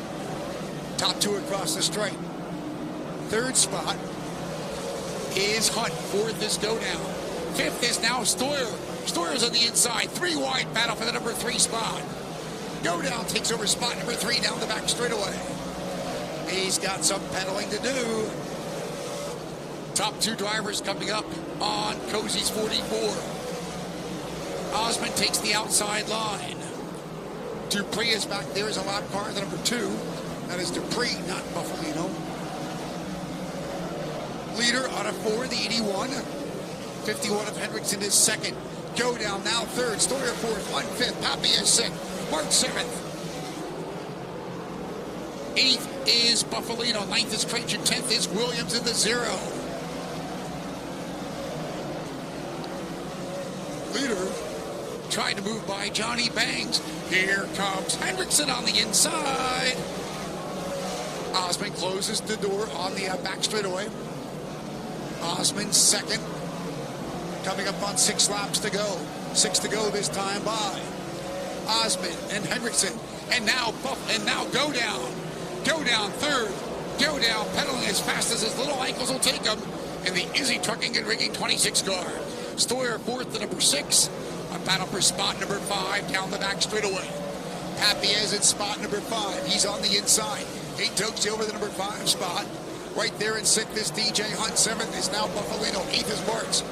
Top 2 across the stripe. 3rd spot is Hunt. 4th is Go Down. 5th is now Stoyer. Stoyer's on the inside. 3 wide battle for the number 3 spot. Go Down takes over spot number 3 down the back straightaway. He's got some pedaling to do. Top 2 drivers coming up on Cozy's 44. Osmond takes the outside line. Dupree is back there as a lap car, the number 2. That is Dupree, not Buffalino. Leader on a 4, the 81. 51 of Hendrickson is 2nd. Go Down now 3rd. Stoyer 4th. Hunt 5th. Pappy is 6th. Mark 7th. 8th is Buffalino. 9th is Creighton. 10th is Williams in the 0. Leader trying to move by Johnny Bangs. Here comes Hendrickson on the inside. Osmond closes the door on the back straightaway. Osmond 2nd. Coming up on 6 laps to go. 6 to go this time by. Osmond and Hendrickson. And now Go Down. Go Down 3rd. Go Down pedaling as fast as his little ankles will take him in the Izzy Trucking and Rigging 26 car. Stoyer 4th to number 6. A battle for spot number 5 down the back straightaway. Papiez at spot number 5. He's on the inside. He takes over the number 5 spot. Right there in 6th is DJ Hunt. 7th is now Buffalino. 8th is Martz.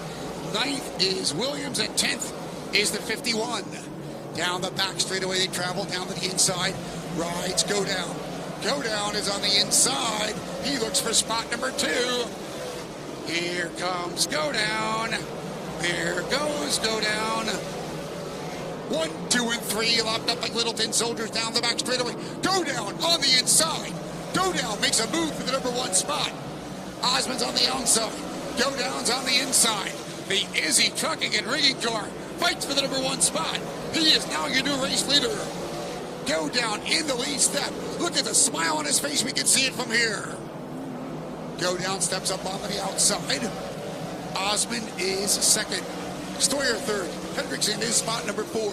9th is Williams. And 10th is the 51. Down the back straightaway they travel down to the inside. Rides Go Down. Go Down is on the inside. He looks for spot number 2. Here comes Go Down. There goes Go Down. 1, 2, and 3 locked up like little tin soldiers down the back straightaway. Go Down on the inside. Go Down makes a move for the number 1 spot. Osmond's on the outside. Go Down's on the inside. The Izzy Trucking and Rigging car fights for the number 1 spot. He is now your new race leader. Go Down in the lead step. Look at the smile on his face. We can see it from here. Go Down steps up on the outside. Osmond is 2nd. Stoyer 3rd. Hendrickson is spot number 4.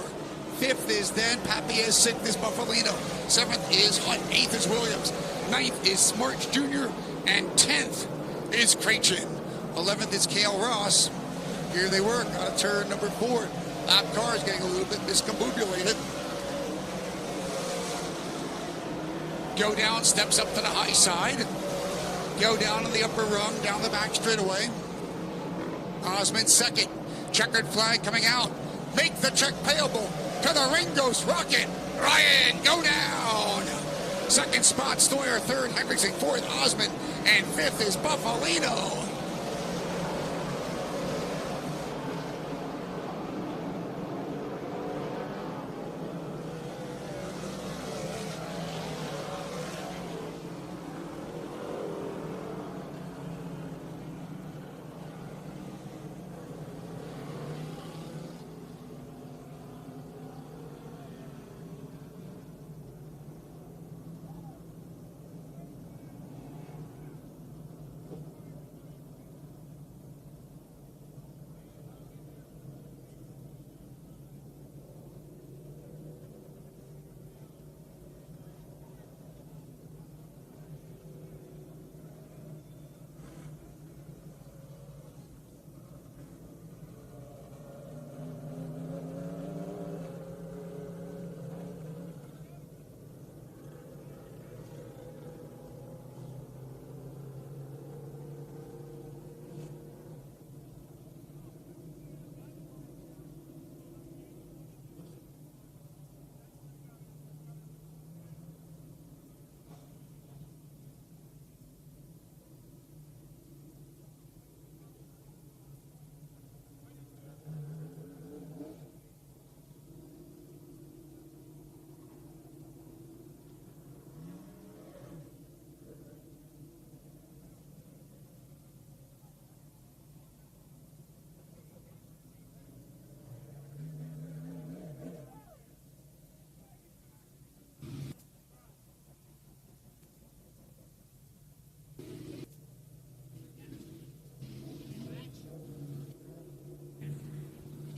5th is then Papiez. 6th is Buffalino. 7th is Hunt. 8th is Williams. 9th is Smarch Jr. And 10th is Creighton. 11th is Cale Ross. Here they work on a turn number 4. Lap car is getting a little bit discombobulated. Go Down steps up to the high side. Go Down on the upper rung, down the back straightaway. Osmond 2nd. Checkered flag coming out. Make the check payable. To the ring goes Rocket. Ryan, Go Down. 2nd spot, Stoyer. 3rd, Hendrickson. 4th, Osmond. And 5th is Buffalino.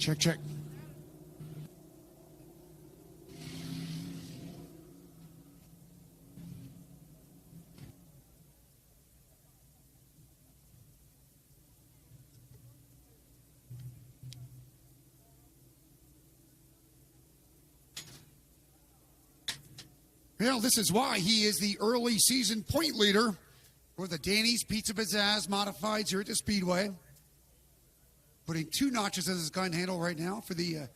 Check, check. Well, this is why he is the early season point leader for the Danny's Pizza Pizzazz Modifieds here at the Speedway. Putting 2 notches as his gun handle right now for the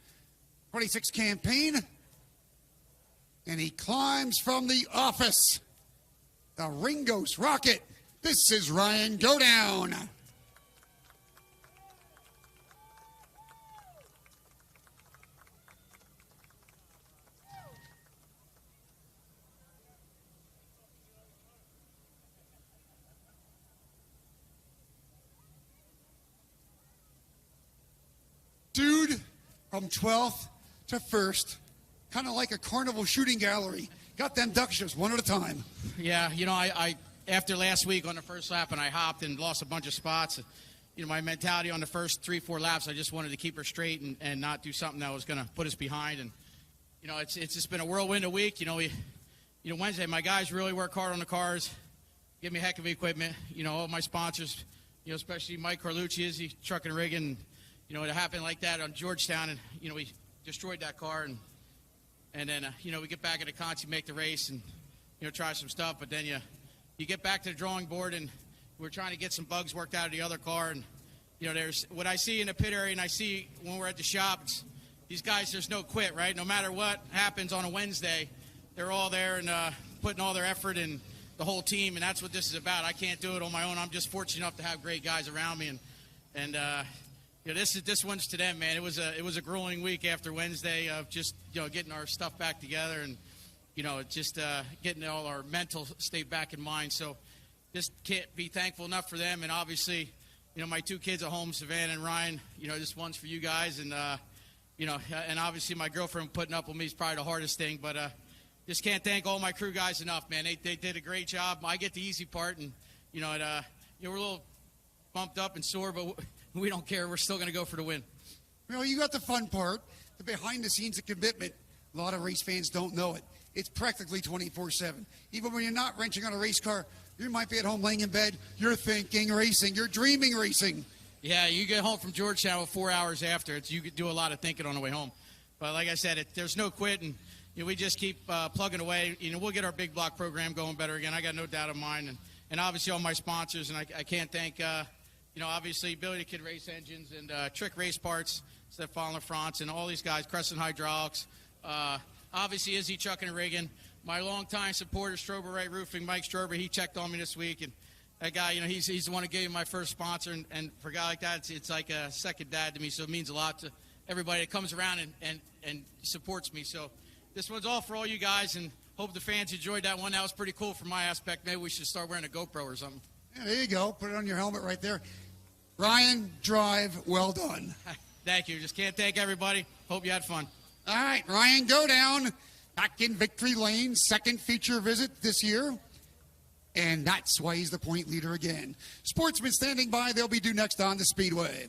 26 campaign. And he climbs from the office. The Ringos Rocket. This is Ryan Godown. Dude, from 12th to 1st, kind of like a carnival shooting gallery. Got them ducks just one at a time. Yeah, you know, I after last week on the first lap and I hopped and lost a bunch of spots, you know, my mentality on the first 3-4 laps, I just wanted to keep her straight and not do something that was going to put us behind. And, you know, it's just been a whirlwind of week. You know, Wednesday, my guys really work hard on the cars, give me a heck of equipment. You know, all my sponsors, you know, especially Mike Carlucci, Izzy Truck and Rigging. You know, it happened like that on Georgetown, and, you know, we destroyed that car. And then, you know, we get back at the Conti, make the race, and, you know, try some stuff. But then you get back to the drawing board, and we're trying to get some bugs worked out of the other car. And, you know, there's what I see in the pit area and I see when we're at the shop, these guys, there's no quit, right? No matter what happens on a Wednesday, they're all there and putting all their effort in, the whole team, and that's what this is about. I can't do it on my own. I'm just fortunate enough to have great guys around me, and you know, this one's to them, man. It was a grueling week after Wednesday of just, you know, getting our stuff back together and, you know, just getting all our mental state back in mind. So just can't be thankful enough for them. And obviously, you know, my 2 kids at home, Savannah and Ryan, you know, this one's for you guys. And, you know, and obviously my girlfriend putting up with me is probably the hardest thing. But just can't thank all my crew guys enough, man. They did a great job. I get the easy part. And, you know, we're a little bumped up and sore, but we don't care. We're still going to go for the win. Well, you got the fun part, the behind-the-scenes commitment. A lot of race fans don't know it. It's practically 24/7. Even when you're not wrenching on a race car, you might be at home laying in bed. You're thinking racing. You're dreaming racing. Yeah, you get home from Georgetown 4 hours after. You could do a lot of thinking on the way home. But like I said, there's no quit, and you know, we just keep plugging away. You know, we'll get our big block program going better again. I got no doubt of mine, and obviously all my sponsors, and I can't thank. You know, obviously, Billy the Kid Race Engines and Trick Race Parts, Stefan LaFrance, and all these guys, Crescent Hydraulics. Obviously, Izzy Truck and Rigging. My longtime supporter, Strober Right Roofing, Mike Strober, he checked on me this week. And that guy, you know, he's the one who gave me my first sponsor. And for a guy like that, it's like a second dad to me. So it means a lot to everybody that comes around and supports me. So this one's all for all you guys. And hope the fans enjoyed that one. That was pretty cool from my aspect. Maybe we should start wearing a GoPro or something. Yeah, there you go. Put it on your helmet right there. Ryan, drive well done. Thank you. Just can't thank everybody. Hope you had fun. All right, Ryan Godown back in victory lane. Second feature visit this year. And that's why he's the point leader again. Sportsman standing by. They'll be due next on the Speedway.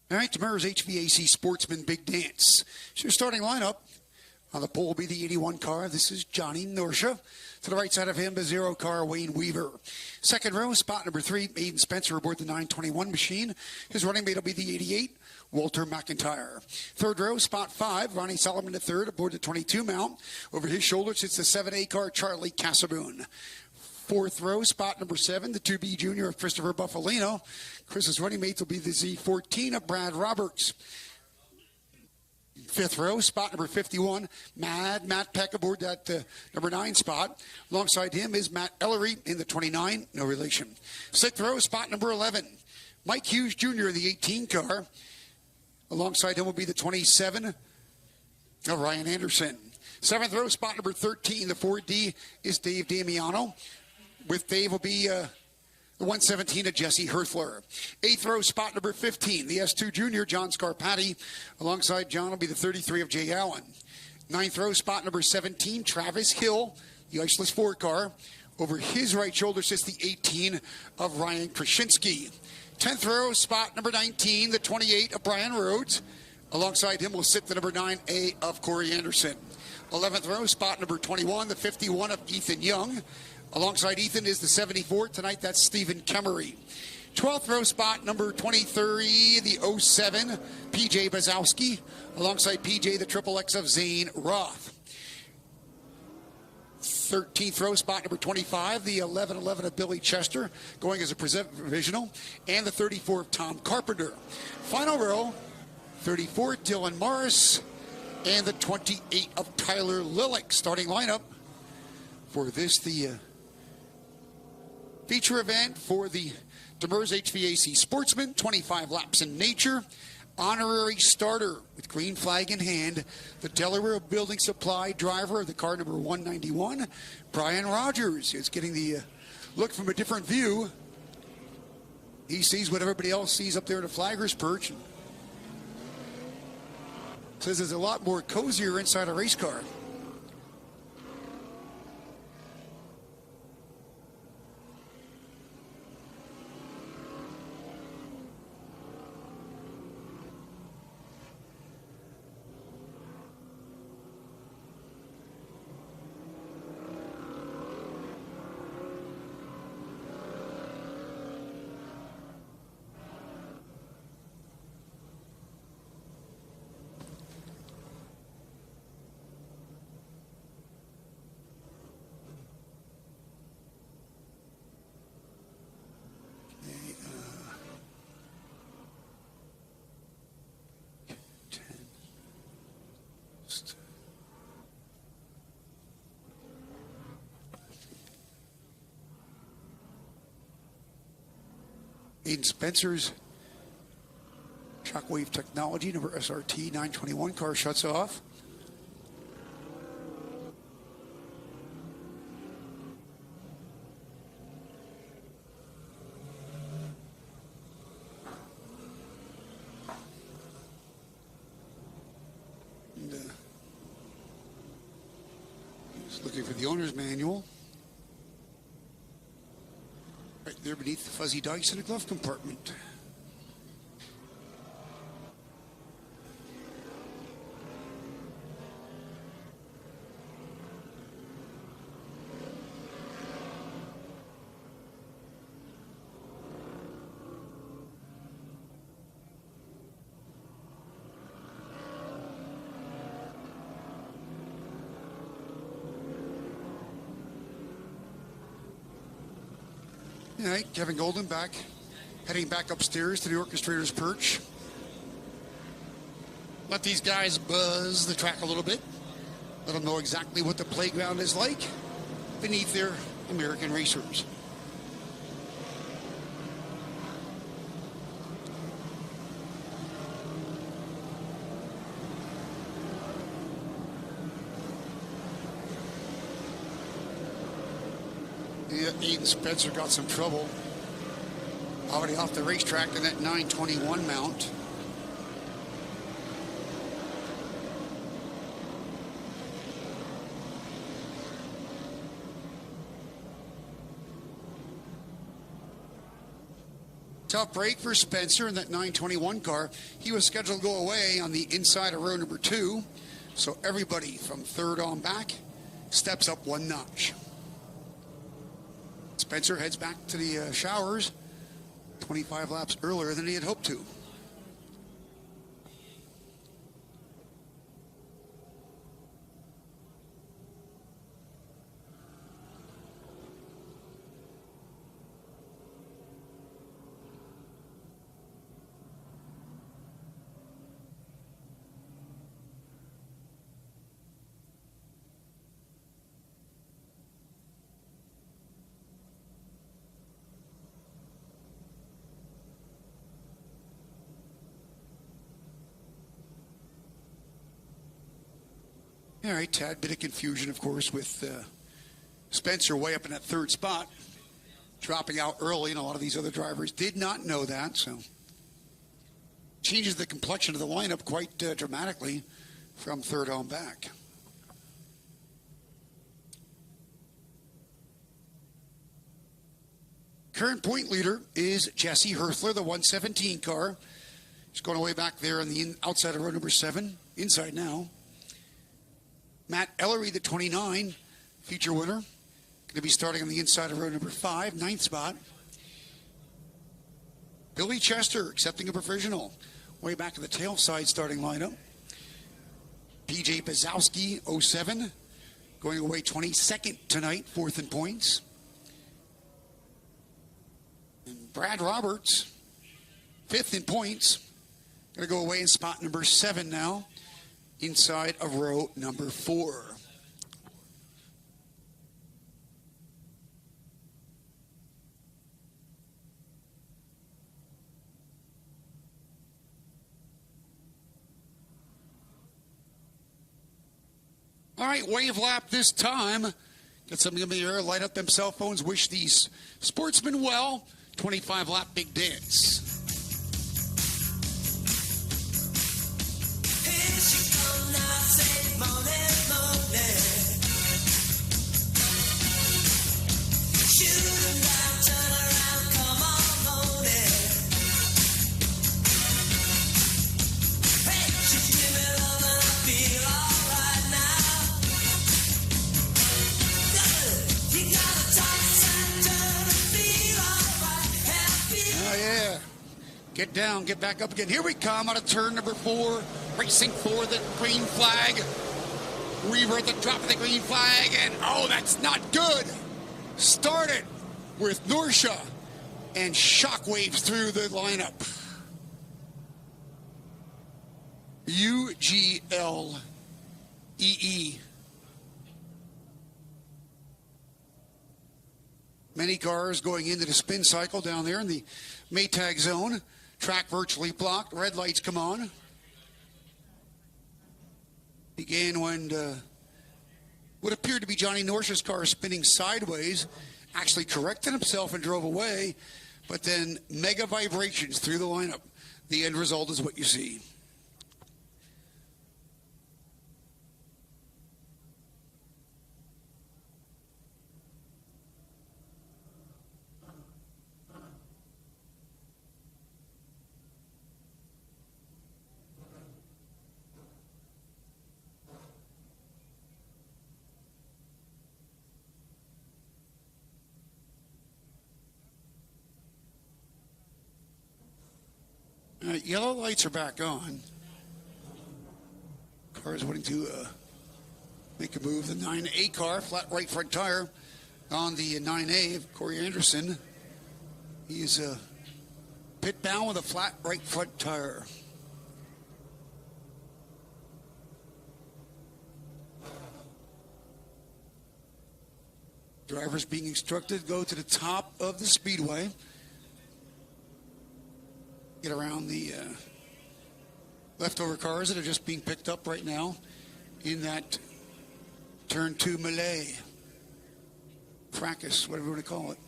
All right, Demers HVAC Sportsman Big Dance. So your starting lineup on the pole will be the 81 car. This is Johnny Norsha. To the right side of him, the 0 car, Wayne Weaver. Second row, spot number 3, Aiden Spencer aboard the 921 machine. His running mate will be the 88, Walter McIntyre. Third row, spot 5, Ronnie Solomon at third aboard the 22 mount. Over his shoulder sits the 7A car, Charlie Casaboon. Fourth row, spot number 7, the 2B junior of Christopher Buffalino. Chris's running mates will be the Z14 of Brad Roberts. Fifth row, spot number 51, Matt Peck aboard that number 9 spot. Alongside him is Matt Ellery in the 29, no relation. Sixth row, spot number 11, Mike Hughes Jr. in the 18 car. Alongside him will be the 27 of Ryan Anderson. Seventh row, spot number 13, the 4D is Dave Damiano. With Dave will be the 117 of Jesse Herthler. Eighth row, spot number 15, the S2 junior, John Scarpati. Alongside John will be the 33 of Jay Allen. Ninth row, spot number 17, Travis Hill, the Iceless 4 car. Over his right shoulder sits the 18 of Ryan Krasinski. 10th row, spot number 19, the 28 of Brian Rhodes. Alongside him will sit the number 9A of Corey Anderson. 11th row, spot number 21, the 51 of Ethan Young. Alongside Ethan is the 74. Tonight, that's Stephen Kemery. 12th row, spot number 23, the 07, PJ Bazowski. Alongside PJ, the Triple X of Zane Roth. 13th row, spot number 25, the 11 of Billy Chester, going as a provisional. And the 34 of Tom Carpenter. Final row, 34, Dylan Morris. And the 28 of Tyler Lillick. Starting lineup for this, the feature event for the Demers HVAC Sportsman, 25 laps in nature. Honorary starter with green flag in hand, the Delaware Building Supply driver of the car number 191, Brian Rogers. Is getting the look from a different view. He sees what everybody else sees up there in the flagger's perch. Says there's a lot more cozier inside a race car. Aiden Spencer's Shockwave Technology, number SRT 921 car shuts off. And, he's looking for the owner's manual. Right there beneath the fuzzy dice in the glove compartment. All right, Kevin Golden heading back upstairs to the orchestrator's perch. Let these guys buzz the track a little bit. Let them know exactly what the playground is like beneath their American racers. Yeah, Aiden Spencer got some trouble already off the racetrack in that 921 mount. tough break for Spencer in that 921 car. He was scheduled to go away on the inside of row number 2. So everybody from third on back steps up one notch. Spencer heads back to the showers 25 laps earlier than he had hoped to. All right, tad bit of confusion, of course, with Spencer way up in that third spot, dropping out early, and a lot of these other drivers did not know that, so changes the complexion of the lineup quite dramatically from third on back. Current point leader is Jesse Herthler, the 117 car. He's going away back there on the outside of row number 7, inside now. Matt Ellery, the 29, feature winner. Going to be starting on the inside of row number 5, 9th spot. Billy Chester accepting a provisional. Way back to the tail side starting lineup. PJ Bazowski, 07, going away 22nd tonight, 4th in points. And Brad Roberts, 5th in points. Going to go away in spot number 7 now, inside of row number 4. All right, wave lap this time. Get something in the air, light up them cell phones, wish these sportsmen well. 25 lap big dance. Get down, get back up again. Here we come out of turn number 4, racing for the green flag. Weaver at the drop of the green flag, and oh, that's not good. Started with Norsha and shockwaves through the lineup. UGLEE. Many cars going into the spin cycle down there in the Maytag zone. Track virtually blocked. Red lights come on. Began when what appeared to be Johnny Norsha's car spinning sideways. Actually corrected himself and drove away. But then mega vibrations through the lineup. The end result is what you see. Yellow lights are back on. Car is wanting to make a move. The 9A car, flat right front tire on the 9A of Corey Anderson. He's pit bound with a flat right front tire. Drivers being instructed go to the top of the speedway. Get around the leftover cars that are just being picked up right now in that turn 2 melee. Fracas, whatever you want to call it.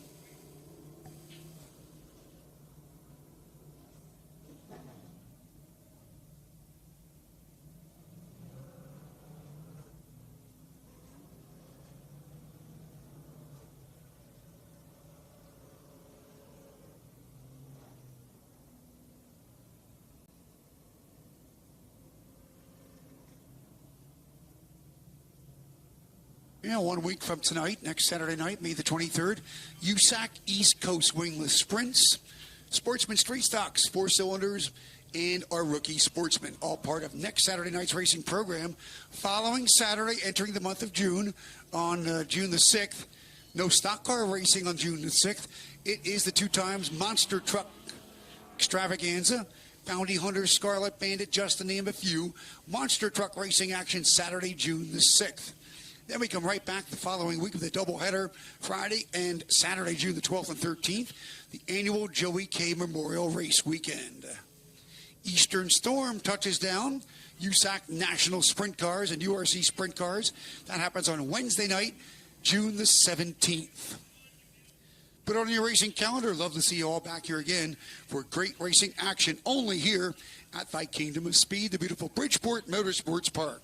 1 week from tonight, next Saturday night, May the 23rd, USAC East Coast Wingless Sprints, Sportsman Street Stocks, 4 cylinders, and our rookie Sportsman, all part of next Saturday night's racing program. Following Saturday, entering the month of June, on June the 6th, no stock car racing on June the 6th. It is the 2 times Monster Truck Extravaganza, Bounty Hunter, Scarlet Bandit, just to name a few. Monster Truck Racing action Saturday, June the 6th. Then we come right back the following week with a doubleheader Friday and Saturday, June the 12th and 13th, the annual Joey K. Memorial Race Weekend. Eastern Storm touches down, USAC National Sprint Cars and URC Sprint Cars. That happens on Wednesday night, June the 17th. Put it on your racing calendar. Love to see you all back here again for great racing action only here at Thy Kingdom of Speed, the beautiful Bridgeport Motorsports Park.